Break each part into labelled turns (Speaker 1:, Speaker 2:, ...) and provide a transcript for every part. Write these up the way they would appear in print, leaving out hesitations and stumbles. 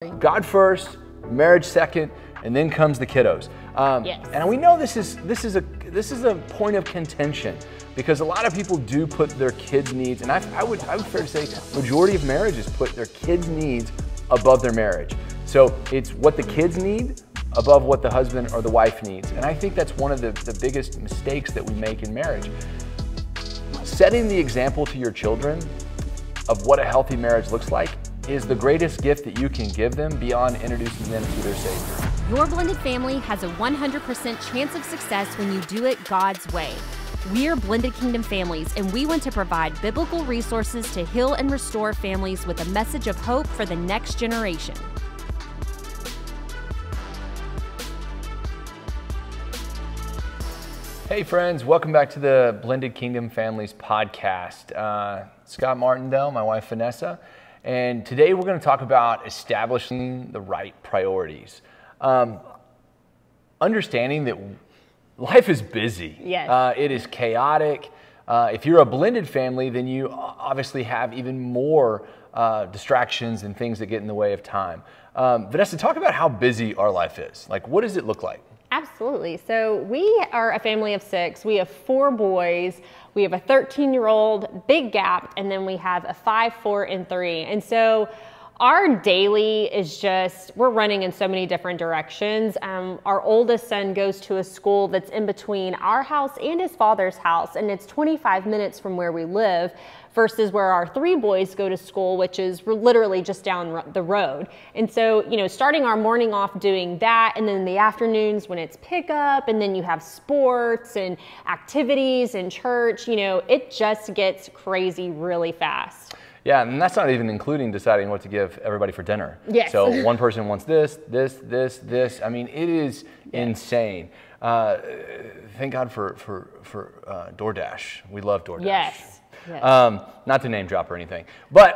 Speaker 1: God first, marriage second, and then comes the kiddos.
Speaker 2: Yes.
Speaker 1: And we know this is a point of contention because a lot of people do put their kids' needs, and I would fair to say majority of marriages put their kids' needs above their marriage. So it's what the kids need above what the husband or the wife needs. And I think that's one of the biggest mistakes that we make in marriage. Setting the example to your children of what a healthy marriage looks like is the greatest gift that you can give them beyond introducing them to their Savior.
Speaker 2: Your blended family has a 100% chance of success when you do it God's way. We're Blended Kingdom Families, and we want to provide biblical resources to heal and restore families with a message of hope for the next generation.
Speaker 1: Hey friends, welcome back to the Blended Kingdom Families podcast. Scott Martindale, my wife Vanessa, and today we're going to talk about establishing the right priorities. Understanding that life is busy.
Speaker 2: Yes.
Speaker 1: It is chaotic. If you're a blended family, then you obviously have even more distractions and things that get in the way of time. Vanessa, talk about how busy our life is. Like, what does it look like?
Speaker 3: Absolutely. So we are a family of 6. We have 4 boys. We have a 13-year-old, big gap, and then we have a 5, 4, and 3. And so our daily is just, we're running in so many different directions. Our oldest son goes to a school that's in between our house and his father's house, and it's 25 minutes from where we live, versus where our 3 boys go to school, which is literally just down the road. And so, you know, starting our morning off doing that, and then in the afternoons when it's pickup, and then you have sports and activities and church, you know, it just gets crazy really fast.
Speaker 1: Yeah, and that's not even including deciding what to give everybody for dinner.
Speaker 3: Yes.
Speaker 1: So one person wants this. I mean, it is insane. Thank God for DoorDash. We love DoorDash.
Speaker 3: Yes.
Speaker 1: Not to name drop or anything, but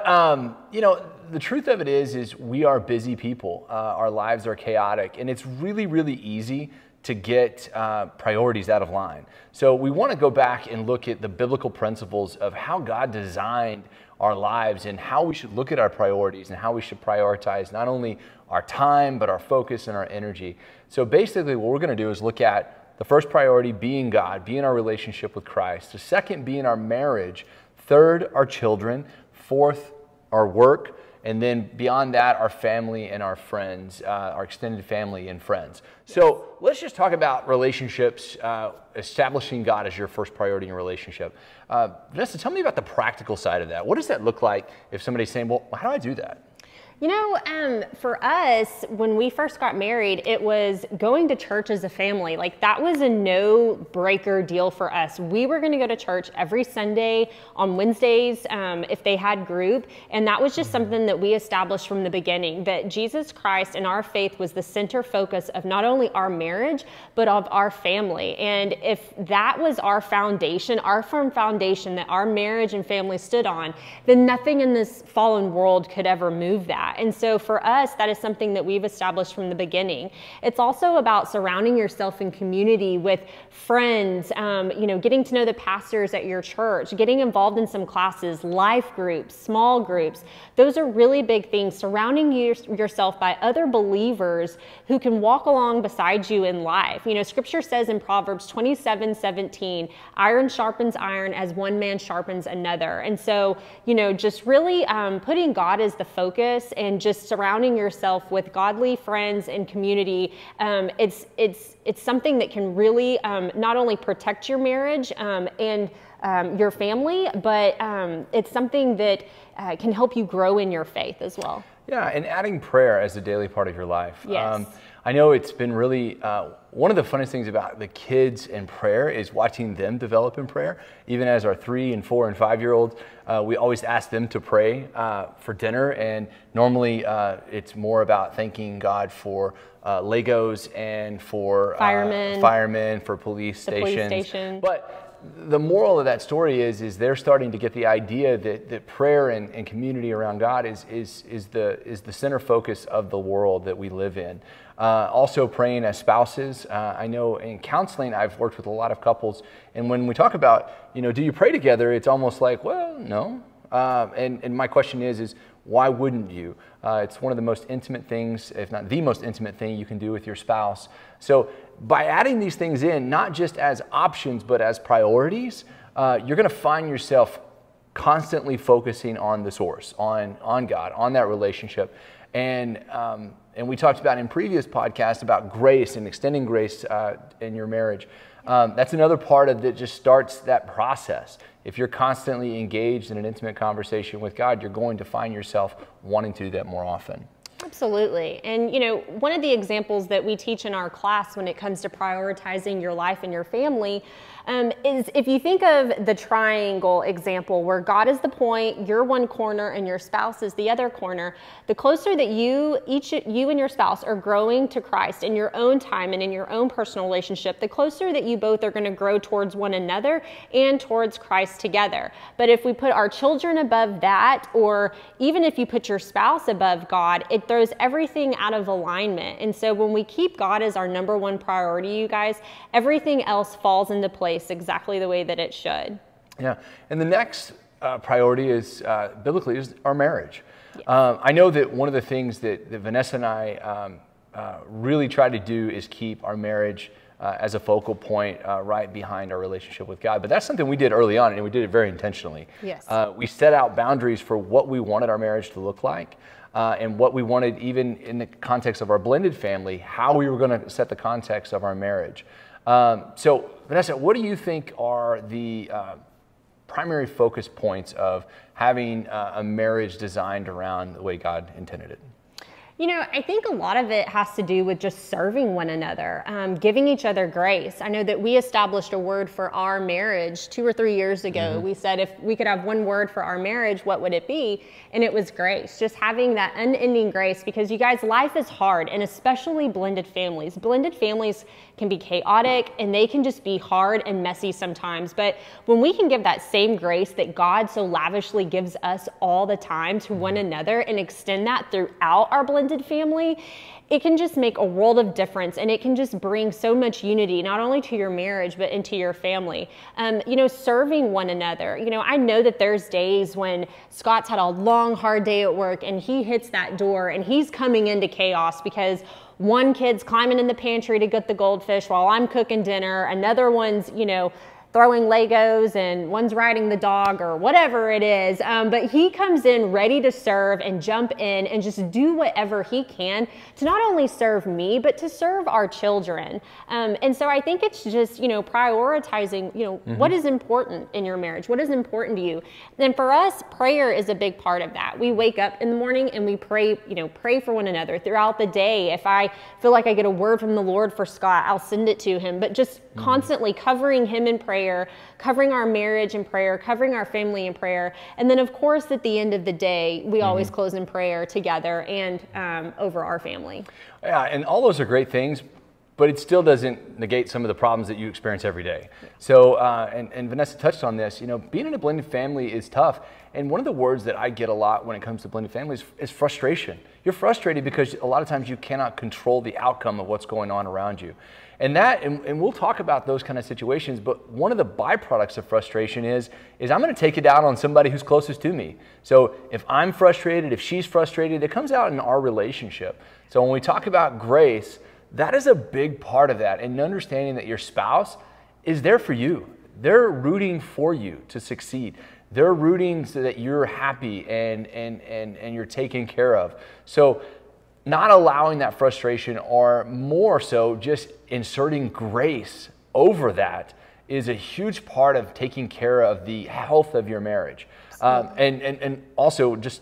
Speaker 1: you know, the truth of it is we are busy people. Our lives are chaotic, and it's really, really easy to get priorities out of line. So we want to go back and look at the biblical principles of how God designed our lives and how we should look at our priorities and how we should prioritize not only our time, but our focus and our energy. So basically what we're going to do is look at the first priority being God, being our relationship with Christ. The second being our marriage. Third, our children. Fourth, our work. And then beyond that, our family and our friends, our extended family and friends. So let's just talk about relationships, establishing God as your first priority in a relationship. Vanessa, tell me about the practical side of that. What does that look like if somebody's saying, well, how do I do that?
Speaker 3: You know, for us, when we first got married, it was going to church as a family. Like, that was a no-breaker deal for us. We were going to go to church every Sunday, on Wednesdays, if they had group. And that was just something that we established from the beginning, that Jesus Christ and our faith was the center focus of not only our marriage, but of our family. And if that was our foundation, our firm foundation that our marriage and family stood on, then nothing in this fallen world could ever move that. And so for us, that is something that we've established from the beginning. It's also about surrounding yourself in community with friends, you know, getting to know the pastors at your church, getting involved in some classes, life groups, small groups. Those are really big things. Surrounding yourself by other believers who can walk along beside you in life. You know, Scripture says in Proverbs 27:17, iron sharpens iron as one man sharpens another. And so, you know, just really putting God as the focus and just surrounding yourself with godly friends and community, it's something that can really not only protect your marriage and your family, but it's something that can help you grow in your faith as well.
Speaker 1: Yeah, and adding prayer as a daily part of your life.
Speaker 3: Yes.
Speaker 1: I know it's been really, one of the funnest things about the kids and prayer is watching them develop in prayer. Even as our 3 and 4 and 5-year-olds, we always ask them to pray for dinner. And normally it's more about thanking God for Legos and for firemen, for police stations. But the moral of that story is they're starting to get the idea that prayer and community around God is the center focus of the world that we live in. Also praying as spouses. I know in counseling, I've worked with a lot of couples, and when we talk about, you know, do you pray together? It's almost like, well, no. And my question is why wouldn't you? It's one of the most intimate things, if not the most intimate thing you can do with your spouse. So by adding these things in, not just as options, but as priorities, you're going to find yourself constantly focusing on the source, on God, on that relationship. And we talked about in previous podcasts about grace and extending grace in your marriage. That's another part of that just starts that process. If you're constantly engaged in an intimate conversation with God, you're going to find yourself wanting to do that more often.
Speaker 3: Absolutely. And, you know, one of the examples that we teach in our class when it comes to prioritizing your life and your family is if you think of the triangle example where God is the point, you're one corner, and your spouse is the other corner, the closer that you and your spouse are growing to Christ in your own time and in your own personal relationship, the closer that you both are going to grow towards one another and towards Christ together. But if we put our children above that, or even if you put your spouse above God, it throws everything out of alignment. And so when we keep God as our number one priority, you guys, everything else falls into place exactly the way that it should.
Speaker 1: Yeah, and the next priority is, biblically, is our marriage. Yeah. I know that one of the things that Vanessa and I really try to do is keep our marriage as a focal point right behind our relationship with God. But that's something we did early on, and we did it very intentionally.
Speaker 3: Yes.
Speaker 1: We set out boundaries for what we wanted our marriage to look like. And what we wanted, even in the context of our blended family, how we were going to set the context of our marriage. So, Vanessa, what do you think are the primary focus points of having a marriage designed around the way God intended it?
Speaker 3: You know, I think a lot of it has to do with just serving one another, giving each other grace. I know that we established a word for our marriage 2 or 3 years ago. Mm-hmm. We said if we could have one word for our marriage, what would it be? And it was grace, just having that unending grace, because you guys, life is hard, and especially blended families. Blended families can be chaotic, and they can just be hard and messy sometimes. But when we can give that same grace that God so lavishly gives us all the time to one another and extend that throughout our blended family, it can just make a world of difference, and it can just bring so much unity, not only to your marriage, but into your family. You know, serving one another. You know, I know that there's days when Scott's had a long, hard day at work, and he hits that door, and he's coming into chaos because one kid's climbing in the pantry to get the goldfish while I'm cooking dinner. Another one's, you know, throwing Legos, and one's riding the dog or whatever it is. But he comes in ready to serve and jump in and just do whatever he can to not only serve me, but to serve our children. And so I think it's just, you know, prioritizing, you know, mm-hmm. what is important in your marriage? What is important to you? And for us, prayer is a big part of that. We wake up in the morning and we pray, you know, pray for one another throughout the day. If I feel like I get a word from the Lord for Scott, I'll send it to him, but just mm-hmm. constantly covering him in prayer, covering our marriage in prayer, covering our family in prayer. And then, of course, at the end of the day, we mm-hmm. always close in prayer together and over our family.
Speaker 1: Yeah, and all those are great things, but it still doesn't negate some of the problems that you experience every day. Yeah. So, and Vanessa touched on this, you know, being in a blended family is tough. And one of the words that I get a lot when it comes to blended families is frustration. You're frustrated because a lot of times you cannot control the outcome of what's going on around you. And we'll talk about those kind of situations, but one of the byproducts of frustration is I'm going to take it out on somebody who's closest to me. So if I'm frustrated, if she's frustrated, it comes out in our relationship. So when we talk about grace, that is a big part of that, and understanding that your spouse is there for you. They're rooting for you to succeed. They're rooting so that you're happy and you're taken care of. So not allowing that frustration, or more so just inserting grace over that, is a huge part of taking care of the health of your marriage. And also, just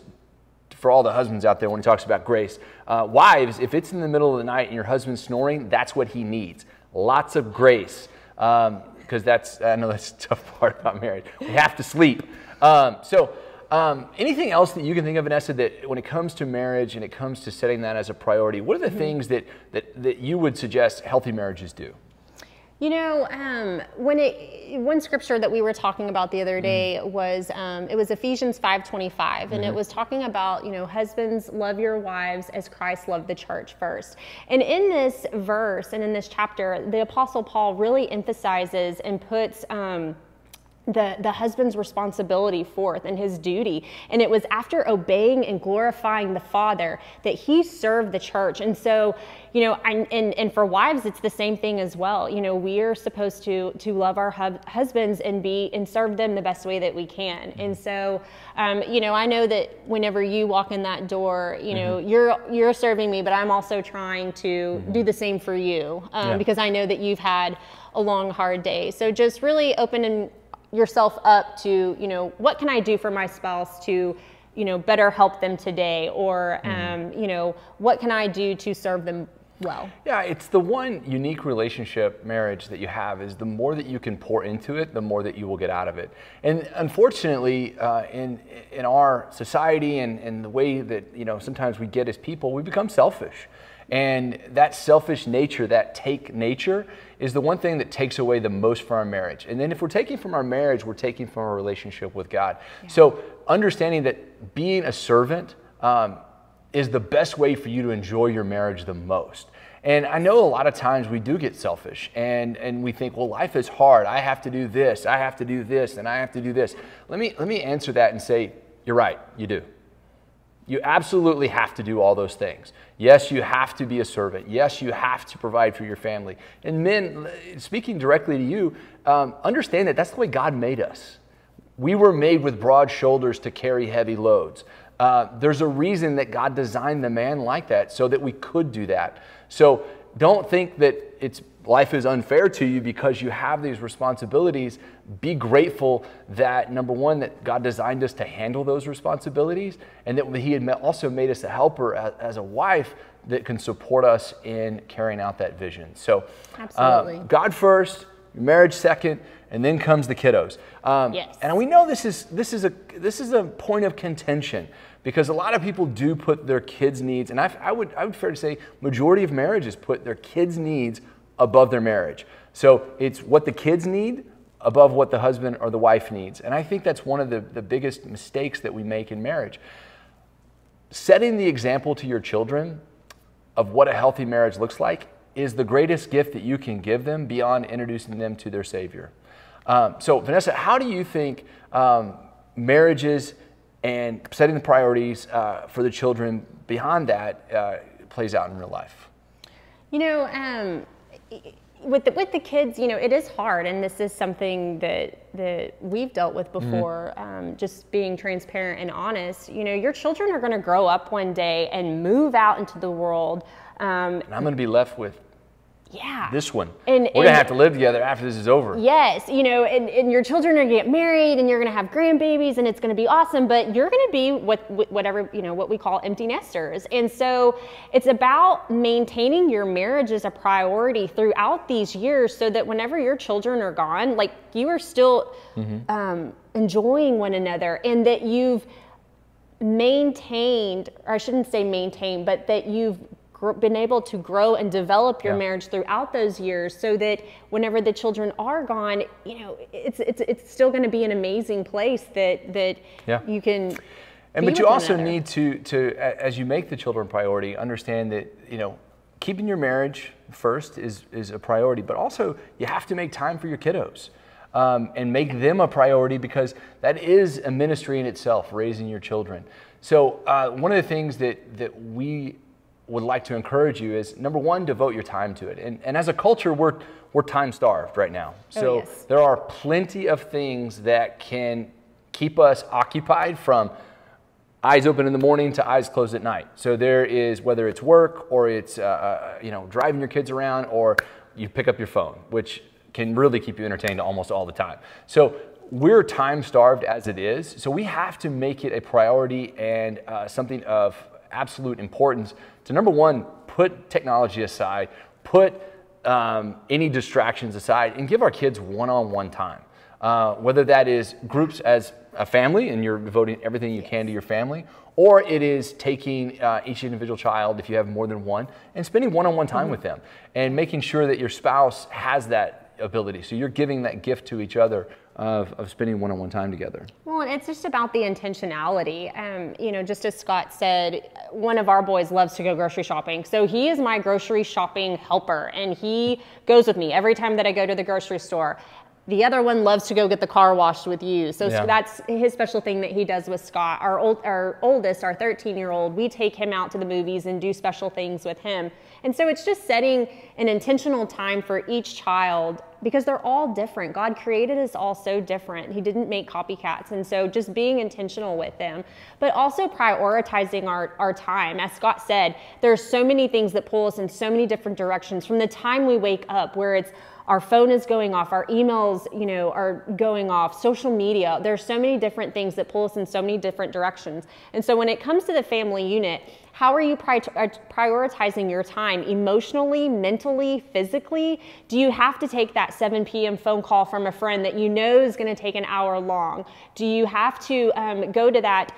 Speaker 1: for all the husbands out there, when he talks about grace, wives, if it's in the middle of the night and your husband's snoring, that's what he needs. Lots of grace, because I know that's the tough part about marriage. We have to sleep. Anything else that you can think of, Vanessa, that when it comes to marriage and it comes to setting that as a priority, what are the mm-hmm. things that you would suggest healthy marriages do?
Speaker 3: You know, one scripture that we were talking about the other day was, it was Ephesians 5:25, and mm-hmm. it was talking about, you know, husbands, love your wives as Christ loved the church first. And in this verse and in this chapter, the Apostle Paul really emphasizes and puts the husband's responsibility forth and his duty. And it was after obeying and glorifying the Father that he served the church. And so, you know, and for wives, it's the same thing as well. You know, we are supposed to love our husbands and serve them the best way that we can. And so, you know, I know that whenever you walk in that door, you know, you're serving me, but I'm also trying to do the same for you, because I know that you've had a long, hard day. So just really opening yourself up to, you know, what can I do for my spouse to, you know, better help them today, or, you know, what can I do to serve them well? Yeah,
Speaker 1: it's the one unique relationship, marriage, that you have is the more that you can pour into it, the more that you will get out of it. And unfortunately, in our society and the way that, you know, sometimes we get as people, we become selfish. And that selfish nature, that take nature, is the one thing that takes away the most from our marriage. And then if we're taking from our marriage, we're taking from our relationship with God. Yeah. So understanding that being a servant is the best way for you to enjoy your marriage the most. And I know a lot of times we do get selfish and we think, well, life is hard. I have to do this, I have to do this, and I have to do this. Let me answer that and say, you're right, you do. You absolutely have to do all those things. Yes, you have to be a servant. Yes, you have to provide for your family. And men, speaking directly to you, understand that that's the way God made us. We were made with broad shoulders to carry heavy loads. There's a reason that God designed the man like that, so that we could do that. So don't think that life is unfair to you because you have these responsibilities. Be grateful that, number one, that God designed us to handle those responsibilities, and that he had also made us a helper as a wife that can support us in carrying out that vision. So absolutely. God first, marriage second, and then comes the kiddos. Yes. And we know this is a point of contention, because a lot of people do put their kids' needs, and I would fair to say majority of marriages put their kids' needs above their marriage. So it's what the kids need above what the husband or the wife needs. And I think that's one of the biggest mistakes that we make in marriage. Setting the example to your children of what a healthy marriage looks like is the greatest gift that you can give them beyond introducing them to their Savior. So Vanessa, how do you think marriages and setting the priorities for the children beyond that plays out in real life?
Speaker 3: You know, with the kids, you know, it is hard, and this is something that we've dealt with before. Just being transparent and honest. You know, your children are going to grow up one day and move out into the world,
Speaker 1: and I'm going to be left with this one.
Speaker 3: And
Speaker 1: we're going to have to live together after this is over.
Speaker 3: Yes, you know, and your children are going to get married, and you're going to have grandbabies, and it's going to be awesome, but you're going to be whatever, you know, what we call empty nesters. And so it's about maintaining your marriage as a priority throughout these years, so that whenever your children are gone, like, you are still enjoying one another, and that you've maintained, or I shouldn't say maintain, but that you've been able to grow and develop your marriage throughout those years, so that whenever the children are gone, you know, it's still going to be an amazing place that you can.
Speaker 1: But you also need to as you make the children priority, understand that, you know, keeping your marriage first is a priority, but also you have to make time for your kiddos. And make them a priority, because that is a ministry in itself, raising your children. So one of the things that we would like to encourage you is, number one, devote your time to it. And as a culture, we're time starved right now. So there are plenty of things that can keep us occupied, from eyes open in the morning to eyes closed at night. So there is, whether it's work or it's you know, driving your kids around, or you pick up your phone, which can really keep you entertained almost all the time. So we're time starved as it is. So we have to make it a priority and something of absolute importance to, number one, put technology aside, put any distractions aside, and give our kids one-on-one time. Whether that is groups as a family, and you're devoting everything you can to your family, or it is taking each individual child, if you have more than one, and spending one-on-one time with them, and making sure that your spouse has that ability. So you're giving that gift to each other of spending one-on-one time together.
Speaker 3: Well, it's just about the intentionality. You know, just as Scott said, one of our boys loves to go grocery shopping. So he is my grocery shopping helper, and he goes with me every time that I go to the grocery store. the other one loves to go get the car washed with you. So
Speaker 1: Yeah.
Speaker 3: that's his special thing that he does with Scott. Our oldest, our 13-year-old, we take him out to the movies and do special things with him. And so it's just setting an intentional time for each child, because they're all different. God created us all so different. He didn't make copycats. And so just being intentional with them, but also prioritizing our time. As Scott said, there are so many things that pull us in so many different directions from the time we wake up, where it's our phone is going off, our emails, are going off, social media. There's so many different things that pull us in so many different directions. And so when it comes to the family unit, how are you prioritizing your time emotionally, mentally, physically? Do you have to take that 7 p.m. phone call from a friend that you know is going to take an hour long? Do you have to go to that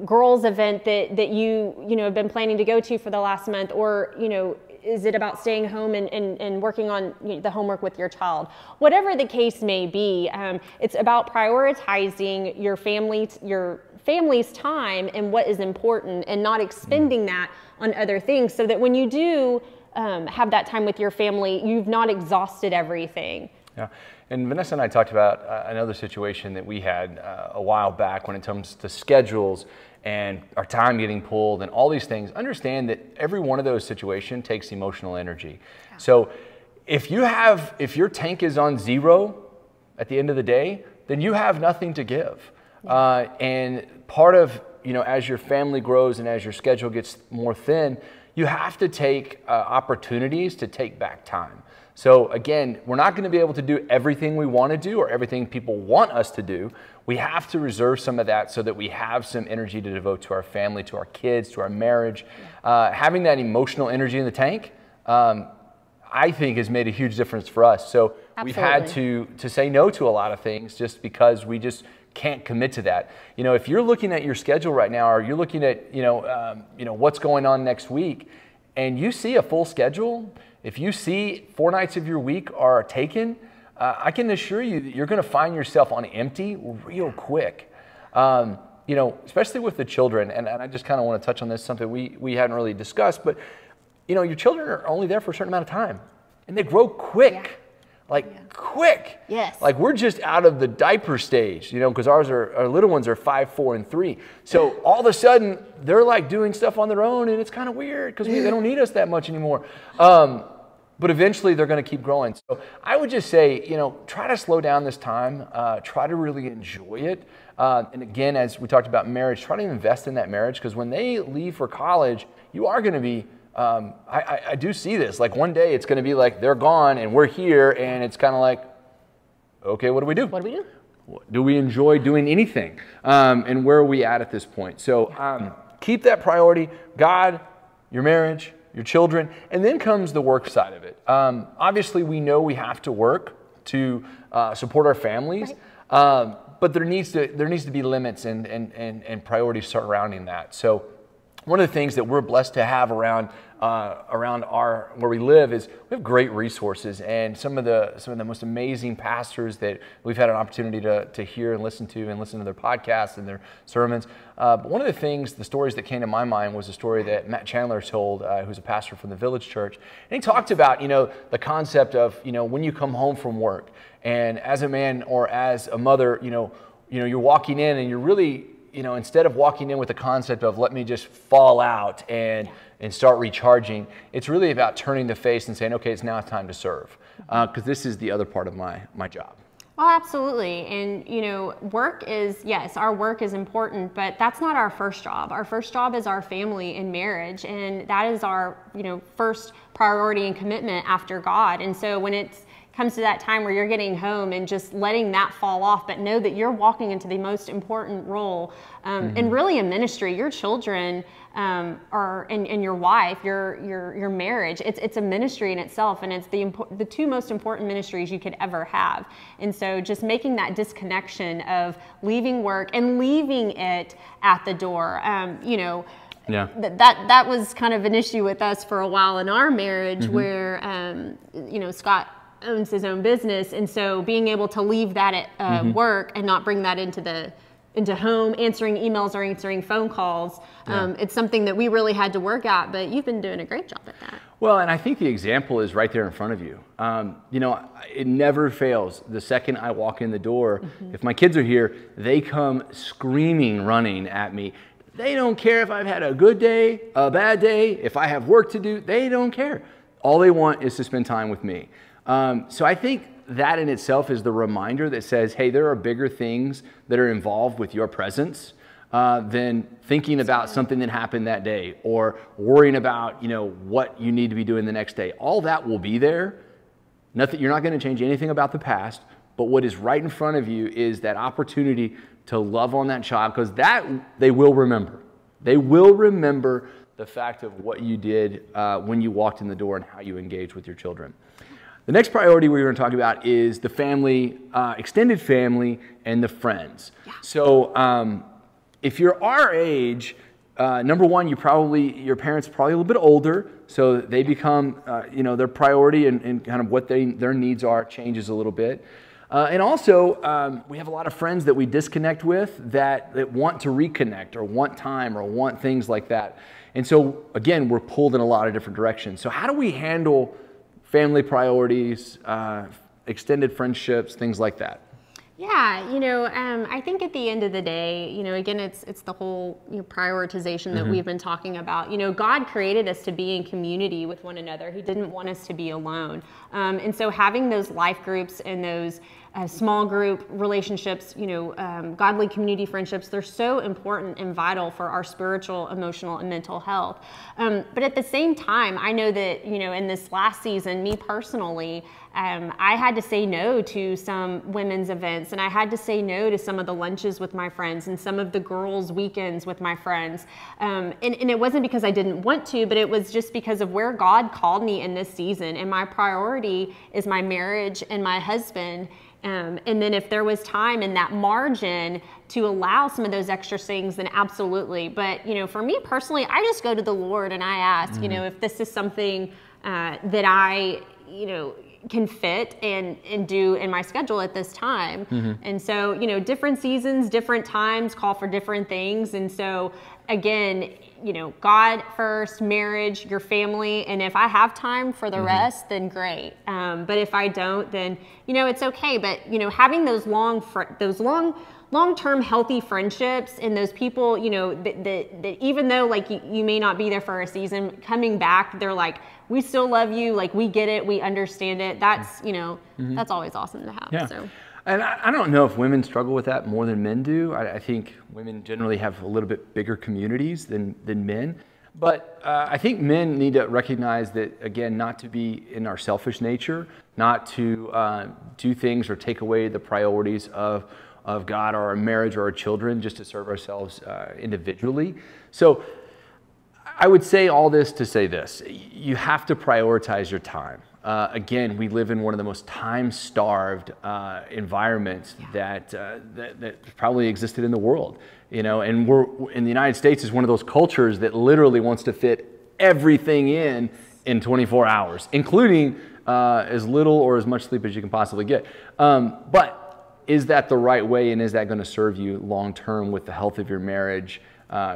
Speaker 3: girls event that you have been planning to go to for the last month? Or, is it about staying home and working on the homework with your child? Whatever the case may be, it's about prioritizing your family's time and what is important, and not expending that on other things, so that when you do have that time with your family, you've not exhausted everything.
Speaker 1: Yeah. And Vanessa and I talked about another situation that we had a while back when it comes to schedules and our time getting pulled and all these things. Understand that every one of those situations takes emotional energy. Yeah. So if your tank is on 0 at the end of the day, then you have nothing to give. Yeah. And part of, as your family grows and as your schedule gets more thin, you have to take opportunities to take back time. So again, we're not going to be able to do everything we want to do or everything people want us to do. We have to reserve some of that so that we have some energy to devote to our family, to our kids, to our marriage. Having that emotional energy in the tank, I think has made a huge difference for us. So Absolutely. We've had to say no to a lot of things just because we just can't commit to that. If you're looking at your schedule right now, or you're looking at, what's going on next week, and you see a full schedule, if you see 4 nights of your week are taken, I can assure you that you're going to find yourself on empty real quick. Especially with the children, and I just kind of want to touch on this, something we hadn't really discussed, but your children are only there for a certain amount of time, and they grow quick. Quick.
Speaker 3: Yes.
Speaker 1: Like we're just out of the diaper stage, because our little ones are 5, 4, and 3. So all of a sudden they're like doing stuff on their own, and it's kind of weird because they don't need us that much anymore. But eventually they're going to keep growing. So I would just say, try to slow down this time. Try to really enjoy it. And again, as we talked about marriage, try to invest in that marriage, because when they leave for college, you are going to be I do see this. Like one day it's going to be like they're gone and we're here, and it's kind of like, okay, what do we do?
Speaker 3: What do we do?
Speaker 1: Do we enjoy doing anything? And where are we at this point? So keep that priority: God, your marriage, your children, and then comes the work side of it. Obviously, we know we have to work to support our families, right. But there needs to be limits and priorities surrounding that. So one of the things that we're blessed to have around where we live is we have great resources, and some of the most amazing pastors that we've had an opportunity to hear and listen to their podcasts and their sermons. But one of the stories that came to my mind was a story that Matt Chandler told, who's a pastor from the Village Church, and he talked about the concept of when you come home from work, and as a man or as a mother, you're walking in and you're really instead of walking in with the concept of let me just fall out and start recharging, it's really about turning the face and saying, okay, it's now time to serve, because this is the other part of my job.
Speaker 3: Well, absolutely. And, our work is important, but that's not our first job. Our first job is our family and marriage, and that is our, first priority and commitment after God. And so when it comes to that time where you're getting home and just letting that fall off, but know that you're walking into the most important role, and really in ministry, your children and your wife, your marriage, it's a ministry in itself, and it's the 2 most important ministries you could ever have. And so just making that disconnection of leaving work and leaving it at the door,
Speaker 1: Yeah.
Speaker 3: That was kind of an issue with us for a while in our marriage, where Scott owns his own business, and so being able to leave that at work and not bring that into the into home, answering emails or answering phone calls. It's something that we really had to work at, but you've been doing a great job at that.
Speaker 1: Well, and I think the example is right there in front of you. You know, it never fails. The second I walk in the door, if my kids are here, they come screaming, running at me. They don't care if I've had a good day, a bad day, if I have work to do, they don't care. All they want is to spend time with me. So I think that in itself is the reminder that says, hey, there are bigger things that are involved with your presence than thinking about something that happened that day or worrying about, you know, what you need to be doing the next day. All that will be there. Nothing, you're not going to change anything about the past, but what is right in front of you is that opportunity to love on that child, because that they will remember. They will remember the fact of what you did when you walked in the door and how you engaged with your children. The next priority we're going to talk about is the family, extended family, and the friends. Yeah. So if you're our age, number one, your parents are probably a little bit older, so they become, you know, their priority and kind of what their needs are changes a little bit. And also, we have a lot of friends that we disconnect with that want to reconnect or want time or want things like that. And so, again, we're pulled in a lot of different directions. So how do we handle family priorities, extended friendships, things like that?
Speaker 3: Yeah, you know, I think at the end of the day, you know, again, it's the whole prioritization that we've been talking about. You know, God created us to be in community with one another. He didn't want us to be alone. And so having those life groups and those small group relationships, you know, godly community friendships, they're so important and vital for our spiritual, emotional, and mental health. But at the same time, I know that, you know, in this last season, me personally, I had to say no to some women's events, and I had to say no to some of the lunches with my friends and some of the girls' weekends with my friends. And it wasn't because I didn't want to, but it was just because of where God called me in this season. And my priority is my marriage and my husband. And then if there was time in that margin to allow some of those extra things, then absolutely. But, you know, for me personally, I just go to the Lord and I ask, you know, if this is something that I, you know, can fit and do in my schedule at this time. And so, you know, different seasons, different times call for different things. And so again, you know, God first, marriage, your family, and if I have time for the rest, then great. But if I don't, then, you know, it's okay. But, you know, having those long-term healthy friendships and those people, you know, that even though like you may not be there for a season, coming back, they're like, we still love you, like we get it, we understand it. That's, you know, that's always awesome to have.
Speaker 1: Yeah.
Speaker 3: So.
Speaker 1: And I don't know if women struggle with that more than men do. I think women generally have a little bit bigger communities than men. But I think men need to recognize that, again, not to be in our selfish nature, not to do things or take away the priorities of God or our marriage or our children just to serve ourselves individually. So I would say all this to say this: you have to prioritize your time. Again, we live in one of the most time-starved environments that probably existed in the world. You know, and we're in the United States is one of those cultures that literally wants to fit everything in 24 hours, including as little or as much sleep as you can possibly get. But is that the right way, and is that going to serve you long-term with the health of your marriage,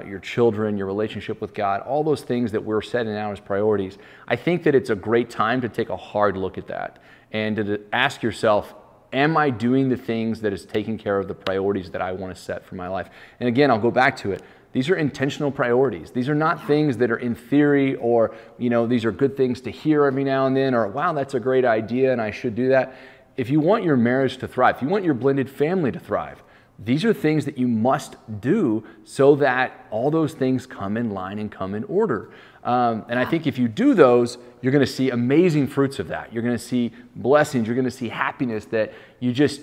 Speaker 1: your children, your relationship with God, all those things that we're setting out as priorities? I think that it's a great time to take a hard look at that and to ask yourself, am I doing the things that is taking care of the priorities that I want to set for my life? And again, I'll go back to it. These are intentional priorities. These are not things that are in theory or, you know, these are good things to hear every now and then, or, wow, that's a great idea and I should do that. If you want your marriage to thrive, if you want your blended family to thrive, these are things that you must do so that all those things come in line and come in order. And I think if you do those, you're going to see amazing fruits of that. You're going to see blessings. You're going to see happiness that you just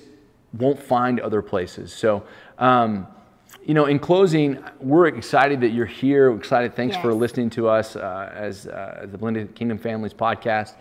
Speaker 1: won't find other places. So, you know, in closing, we're excited that you're here. We're excited. Thanks for listening to us as the Blended Kingdom Families podcast.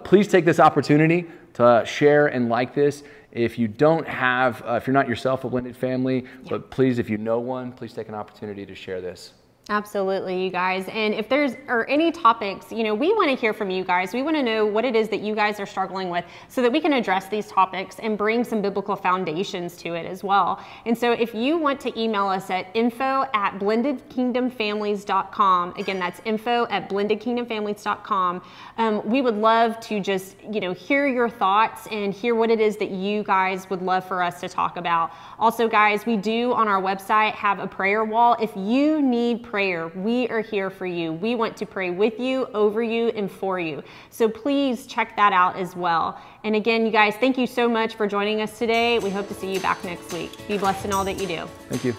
Speaker 1: Please take this opportunity to share and like this. If you don't have, if you're not yourself a blended family, but please, if you know one, please take an opportunity to share this.
Speaker 3: Absolutely, you guys. And if there's any topics, we want to hear from you guys. We want to know what it is that you guys are struggling with so that we can address these topics and bring some biblical foundations to it as well. And so if you want to email us at info@blendedkingdomfamilies.com, again, that's info@blendedkingdomfamilies.com. We would love to just, hear your thoughts and hear what it is that you guys would love for us to talk about. Also, guys, we do on our website have a prayer wall. If you need prayer, we are here for you. We want to pray with you, over you, and for you. So please check that out as well. And again, you guys, thank you so much for joining us today. We hope to see you back next week. Be blessed in all that you do.
Speaker 1: Thank you.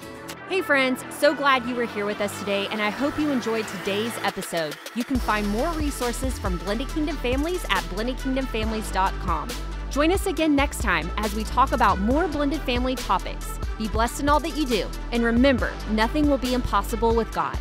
Speaker 2: Hey friends, so glad you were here with us today, and I hope you enjoyed today's episode. You can find more resources from Blended Kingdom Families at blendedkingdomfamilies.com. Join us again next time as we talk about more blended family topics. Be blessed in all that you do, and remember, nothing will be impossible with God.